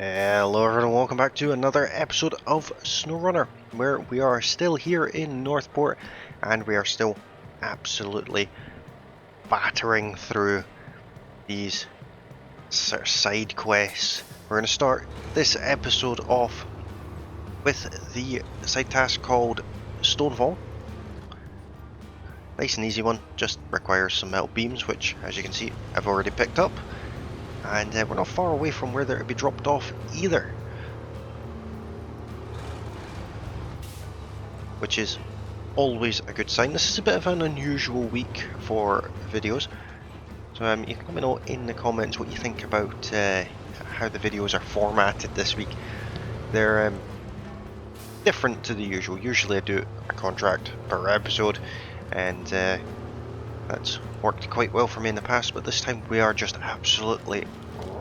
Hello everyone, welcome back to another episode of SnowRunner, where we are still here in Northport and we are still absolutely battering through these sort of side quests. We're going to start this episode off with the side task called Stonefall. Nice and easy one, just requires some metal beams, which as you can see I've already picked up. And we're not far away from where they're to be dropped off either, which is always a good sign. This is a bit of an unusual week for videos, so you can let me know in the comments what you think about how the videos are formatted this week. They're different to the usual. Usually I do a contract per episode, and that's worked quite well for me in the past, but this time we are just absolutely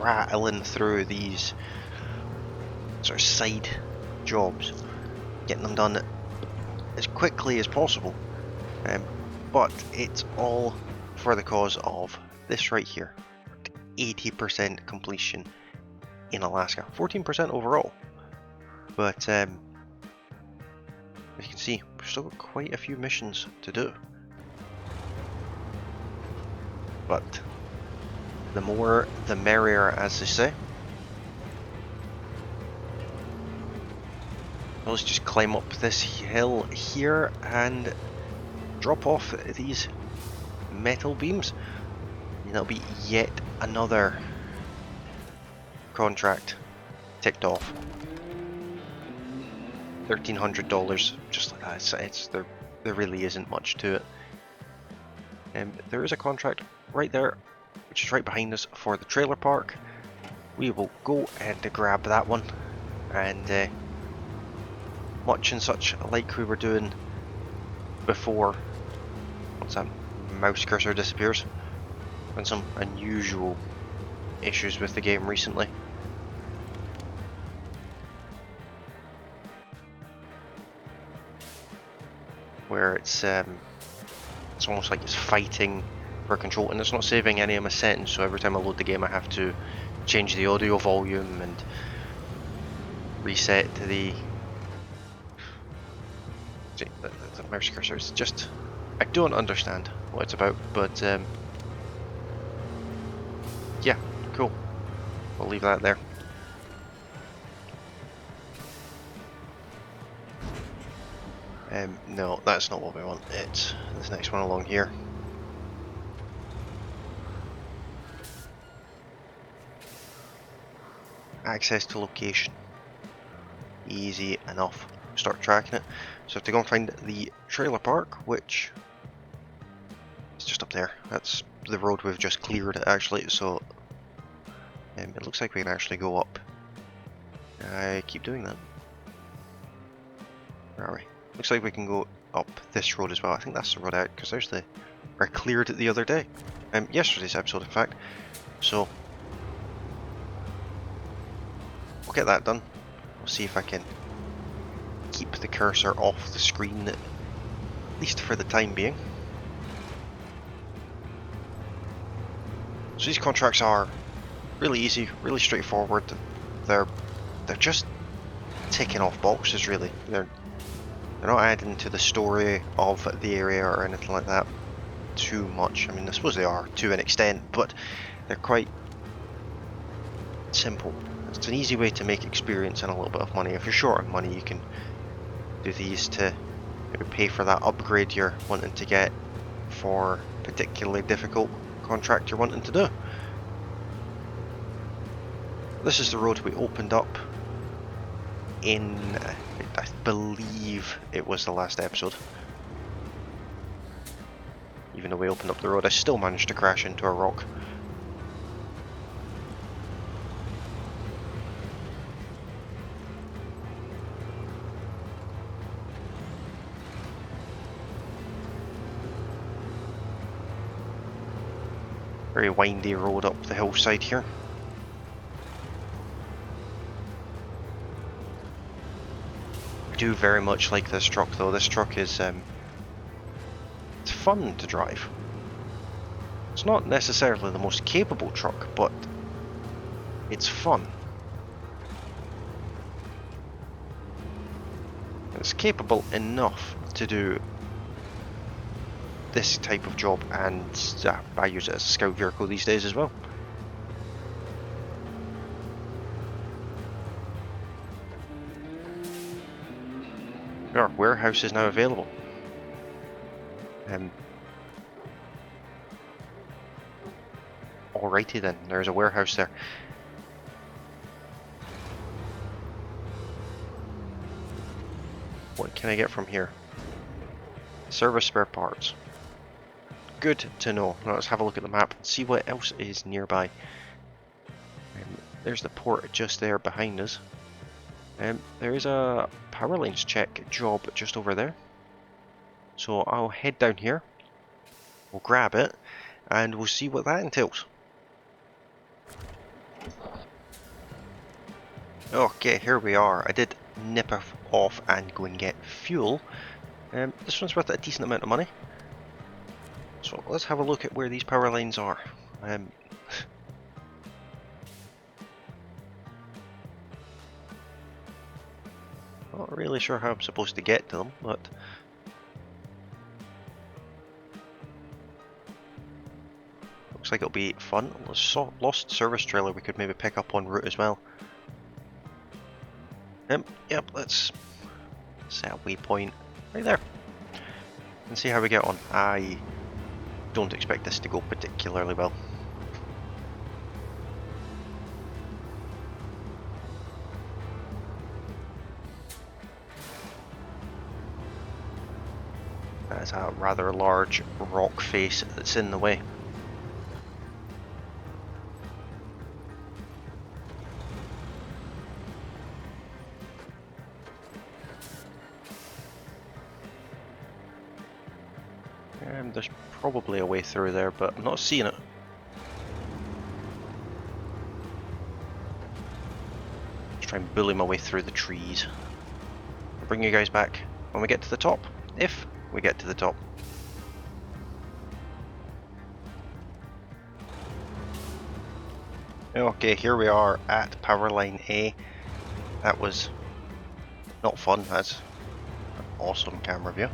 rattling through these sort of side jobs, getting them done as quickly as possible, but it's all for the cause of this right here. 80% completion in Alaska, 14% overall, but as you can see, we've still got quite a few missions to do. But the more the merrier, as they say. So let's just climb up this hill here and drop off these metal beams. And that'll be yet another contract ticked off. $1,300, just like that. There really isn't much to it. There is a contract right there, which is right behind us for the trailer park. We will go and grab that one, and much and such like we were doing before, once that mouse cursor disappears, and some unusual issues with the game recently. Where it's almost like it's fighting for control, and it's not saving any of my settings, so every time I load the game I have to change the audio volume and reset the mouse cursor. It's just, I don't understand what it's about, but yeah, cool. We'll leave that there. No, that's not what we want. It's this next one along here. Access to location. Easy enough. Start tracking it. So I have to go and find the trailer park, which is just up there. That's the road we've just cleared, actually, so it looks like we can actually go up. I keep doing that. Where are we? Looks like we can go up this road as well. I think that's the road out, because there's I cleared it the other day. Yesterday's episode, in fact. So we'll get that done. We'll see if I can keep the cursor off the screen, at least for the time being. So these contracts are really easy, really straightforward. They're just ticking off boxes, really. They're not adding to the story of the area or anything like that too much. I mean, I suppose they are to an extent, but they're quite simple. It's an easy way to make experience and a little bit of money. If you're short on money, you can do these to maybe pay for that upgrade you're wanting to get for a particularly difficult contract you're wanting to do. This is the road we opened up in, I believe it was the last episode. Even though we opened up the road, I still managed to crash into a rock. Very windy road up the hillside here. I do very much like this truck though. This truck is it's fun to drive. It's not necessarily the most capable truck, but it's fun. that's capable enough to do this type of job, and I use it as a scout vehicle these days as well. Our warehouse is now available. Alrighty then, there's a warehouse there. What can I get from here? Service spare parts. Good to know. Now let's have a look at the map and see what else is nearby. There's the port just there behind us. There is a Powerline's check job just over there. So I'll head down here. We'll grab it and we'll see what that entails. Okay, here we are. I did nip off and go and get fuel. This one's worth a decent amount of money. So let's have a look at where these power lines are. Not really sure how I'm supposed to get to them, but looks like it'll be fun. Lost service trailer we could maybe pick up en route as well. Yep, let's set a waypoint right there and see how we get on. I don't expect this to go particularly well. That's a rather large rock face that's in the way. There's probably a way through there, but I'm not seeing it. Let's try and bully my way through the trees. I'll bring you guys back when we get to the top, if we get to the top. Okay, here we are at Powerline A. That was not fun. That's an awesome camera view.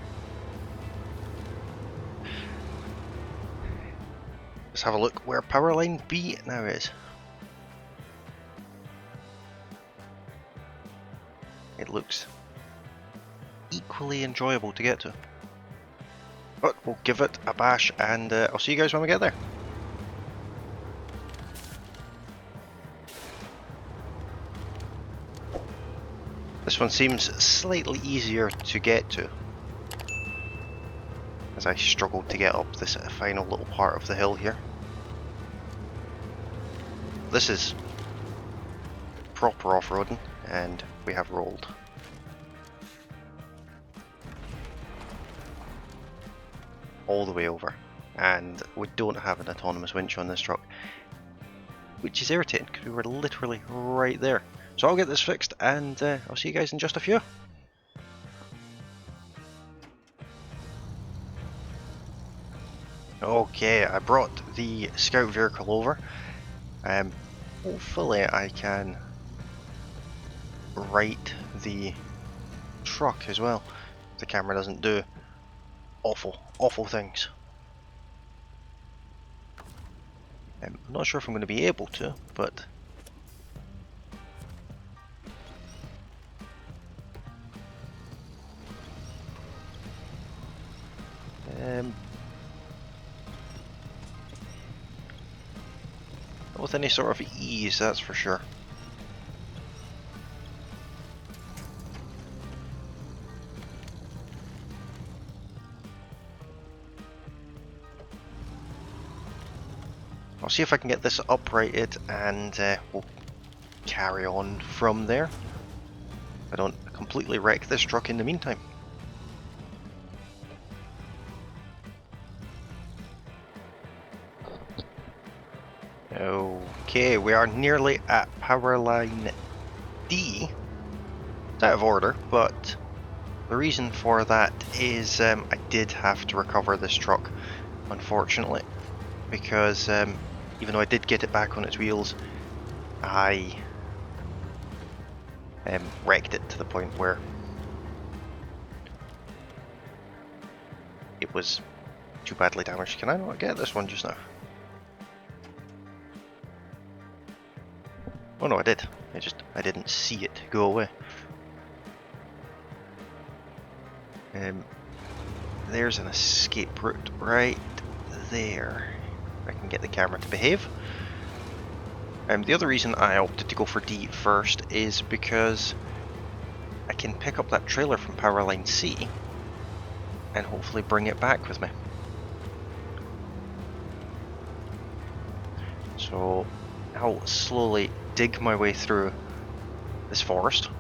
Let's have a look where Powerline B now is. It looks equally enjoyable to get to. But we'll give it a bash, and I'll see you guys when we get there. This one seems slightly easier to get to, as I struggled to get up this final little part of the hill here. This is proper off-roading, and we have rolled. All the way over, and we don't have an autonomous winch on this truck, which is irritating because we were literally right there. So I'll get this fixed, and I'll see you guys in just a few. Okay, I brought the scout vehicle over. Hopefully I can right the truck as well. The camera doesn't do awful things. I'm not sure if I'm going to be able to, but not with any sort of ease, that's for sure. I'll see if I can get this uprighted, and we'll carry on from there. I don't completely wreck this truck in the meantime. Okay, we are nearly at Powerline D. It's out of order, but the reason for that is I did have to recover this truck, unfortunately, because even though I did get it back on its wheels, I wrecked it to the point where was too badly damaged. Can I not get this one just now? Oh no, I did. I didn't see it go away. There's an escape route right there. I can get the camera to behave. The other reason I opted to go for D first is because I can pick up that trailer from Powerline C and hopefully bring it back with me. So I'll slowly dig my way through this forest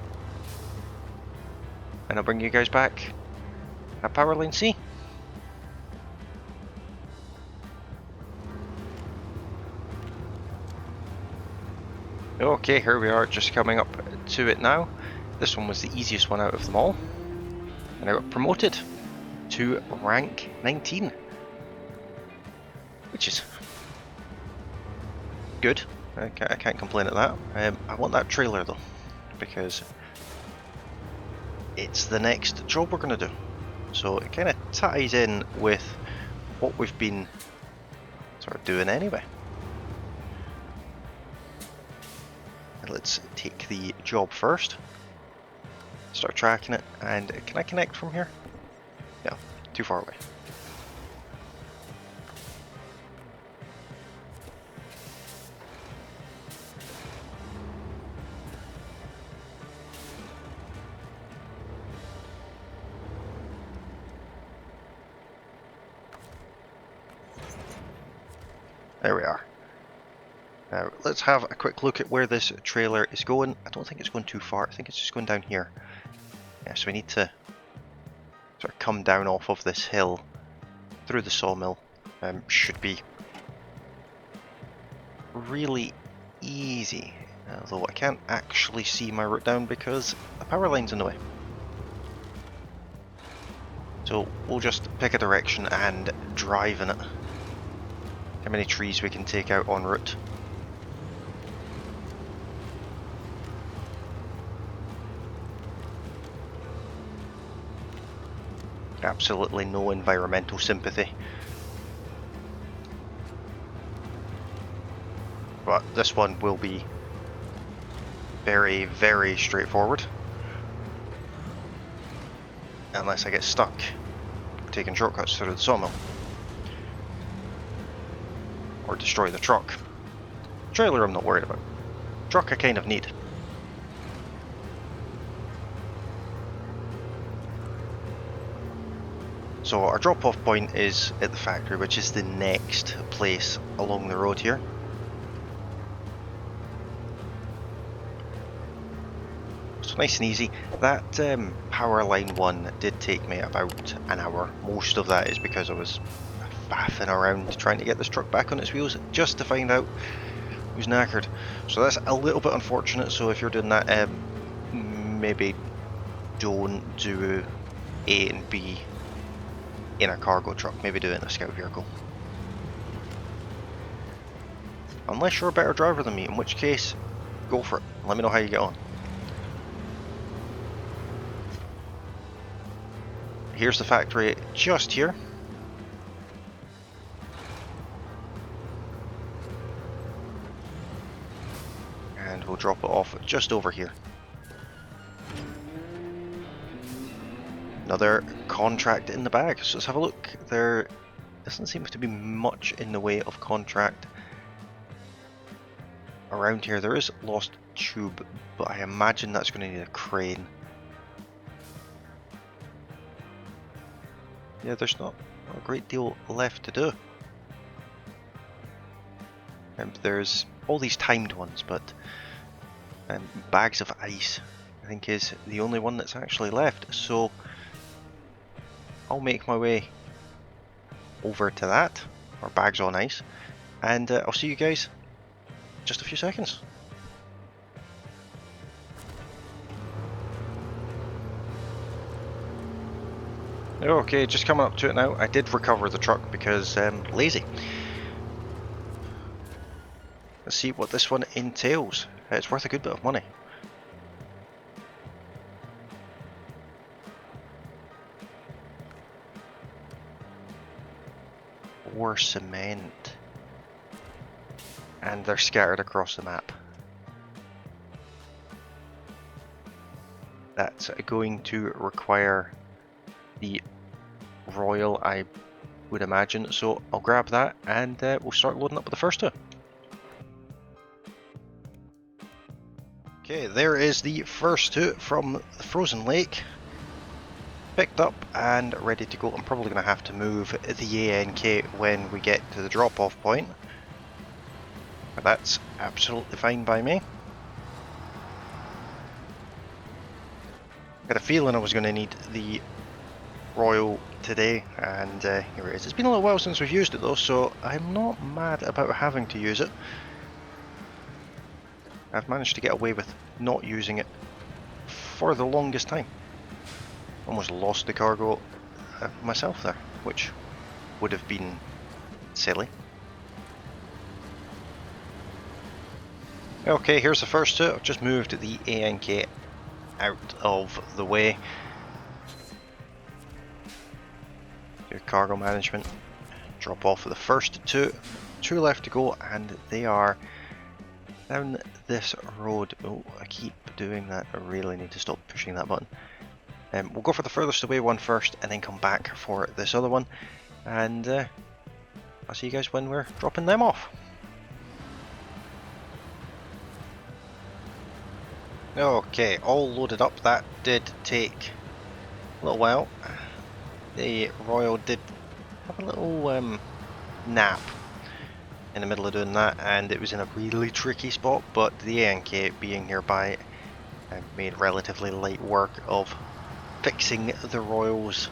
and I'll bring you guys back at Powerline C. Okay, here we are, just coming up to it now. This one was the easiest one out of them all, and I got promoted to rank 19, which is good. I can't complain at that. I want that trailer though, because it's the next job we're going to do. So it kind of ties in with what we've been sort of doing anyway. Let's take the job first, start tracking it, and can I connect from here? No, too far away. There we are. Now let's have a quick look at where this trailer is going. I don't think it's going too far. I think it's just going down here. Yeah, so we need to sort of come down off of this hill through the sawmill. Should be really easy, although I can't actually see my route down because the power line's in the way. So we'll just pick a direction and drive in it. How many trees we can take out en route. Absolutely no environmental sympathy. But this one will be very, very straightforward. Unless I get stuck taking shortcuts through the sawmill. Or destroy the truck. Trailer I'm not worried about. Truck I kind of need. So our drop-off point is at the factory, which is the next place along the road here. So nice and easy. That Powerline one did take me about an hour. Most of that is because I was faffing around trying to get this truck back on its wheels just to find out it was knackered. So that's a little bit unfortunate. So if you're doing that, maybe don't do A and B in a cargo truck, maybe do it in a scout vehicle. Unless you're a better driver than me, in which case, go for it. Let me know how you get on. Here's the factory just here. And we'll drop it off just over here. Another contract in the bag, so let's have a look. There doesn't seem to be much in the way of contract around here. There is lost tube, but I imagine that's going to need a crane. Yeah, there's not a great deal left to do. There's all these timed ones, but bags of ice I think is the only one that's actually left. So I'll make my way over to that, or bags on ice, and I'll see you guys in just a few seconds. Okay, just coming up to it now. I did recover the truck because lazy. Let's see what this one entails. It's worth a good bit of money. or cement. And they're scattered across the map. That's going to require the Royal, I would imagine, so I'll grab that and we'll start loading up with the first two. Okay, there is the first two from the frozen lake. Picked up and ready to go. I'm probably going to have to move the ANK when we get to the drop-off point. But that's absolutely fine by me. Got a feeling I was going to need the Royal today, and here it is. It's been a little while since we've used it though, so I'm not mad about having to use it. I've managed to get away with not using it for the longest time. Almost lost the cargo myself there, which would have been silly. Okay, here's the first two. I've just moved the ANK out of the way. Do cargo management. Drop off the first two. Two left to go, and they are down this road. Oh, I keep doing that. I really need to stop pushing that button. We'll go for the furthest away one first, and then come back for this other one. And I'll see you guys when we're dropping them off. Okay, all loaded up. That did take a little while. The Royal did have a little nap in the middle of doing that, and it was in a really tricky spot, but the ANK being nearby made relatively light work of fixing the Royal's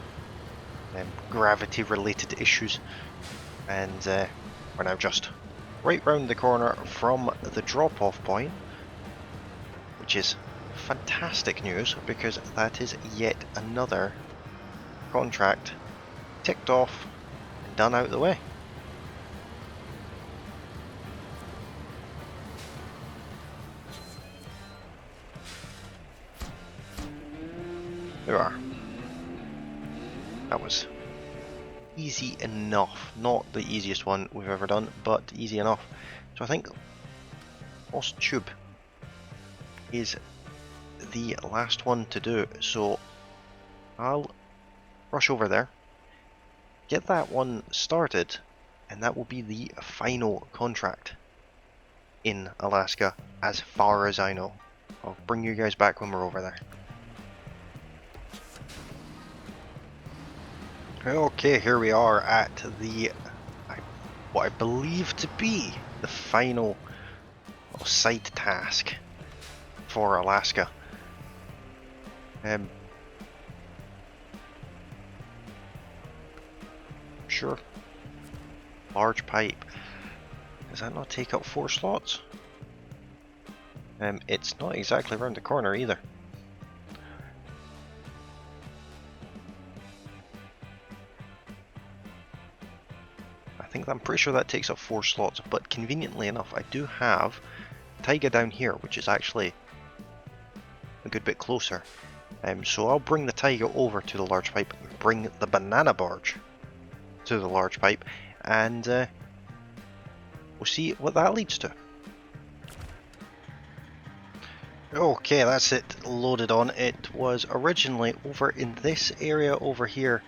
gravity related issues, and we're now just right round the corner from the drop-off point, which is fantastic news because that is yet another contract ticked off and done out of the way. There are. That was easy enough. Not the easiest one we've ever done, but easy enough. So I think Lost Tube is the last one to do. So I'll rush over there, get that one started, and that will be the final contract in Alaska as far as I know. I'll bring you guys back when we're over there. Okay, here we are at the what I believe to be the final side task for Alaska. Sure. Large pipe. Does that not take up 4 slots? It's not exactly around the corner either. I'm pretty sure that takes up 4 slots, but conveniently enough, I do have Taiga down here, which is actually a good bit closer. So I'll bring the Taiga over to the large pipe, bring the banana barge to the large pipe, and we'll see what that leads to. Okay, that's it loaded on. It was originally over in this area over here,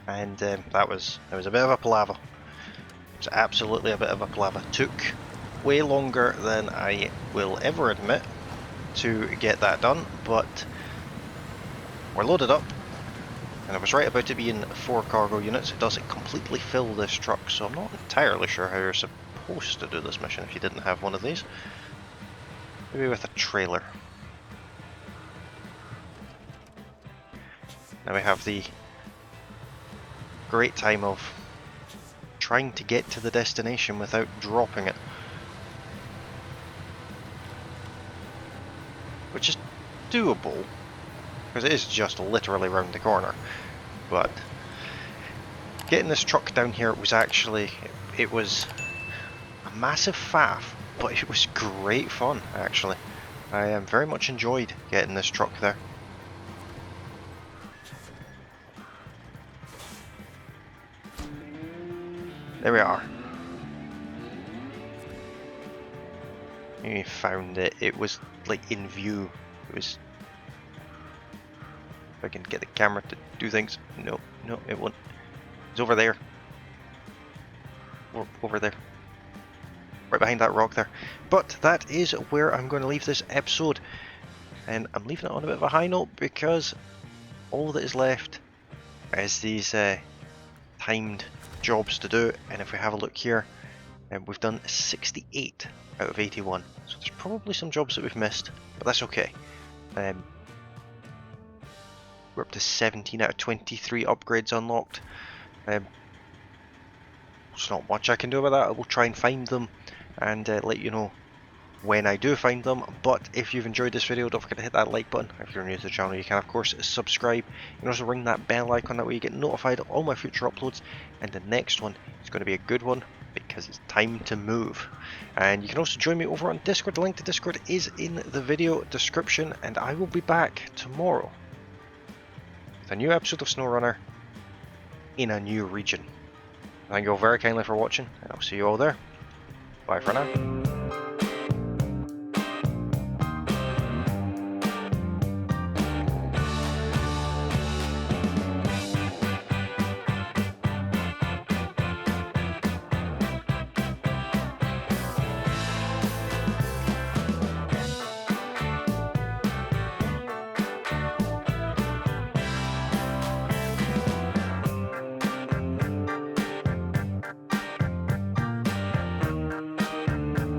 and that was a bit of a palaver. It was absolutely a bit of a palaver. Took way longer than I will ever admit to get that done, but we're loaded up, and I was right about to be in 4 cargo units. It doesn't completely fill this truck, so I'm not entirely sure how you're supposed to do this mission if you didn't have one of these. Maybe with a trailer. Now we have the great time of trying to get to the destination without dropping it, which is doable because it is just literally round the corner. But getting this truck down here was actually, it was a massive faff, but it was great fun actually. I very much enjoyed getting this truck there. There we are. We found it. It was like in view. It was. If I can get the camera to do things. No, no, it won't. It's over there. Over there. Right behind that rock there. But that is where I'm going to leave this episode. And I'm leaving it on a bit of a high note because all that is left is these timed jobs to do. And if we have a look here, we've done 68 out of 81. So there's probably some jobs that we've missed, but that's okay. We're up to 17 out of 23 upgrades unlocked. There's not much I can do about that. I will try and find them and let you know when I do find them. But if you've enjoyed this video, don't forget to hit that like button. If you're new to the channel, you can of course subscribe. You can also ring that bell icon, that way you get notified of all my future uploads. And the next one is going to be a good one because it's time to move. And you can also join me over on Discord. The link to Discord is in the video description, and I will be back tomorrow with a new episode of SnowRunner in a new region. Thank you all very kindly for watching, and I'll see you all there. Bye for now.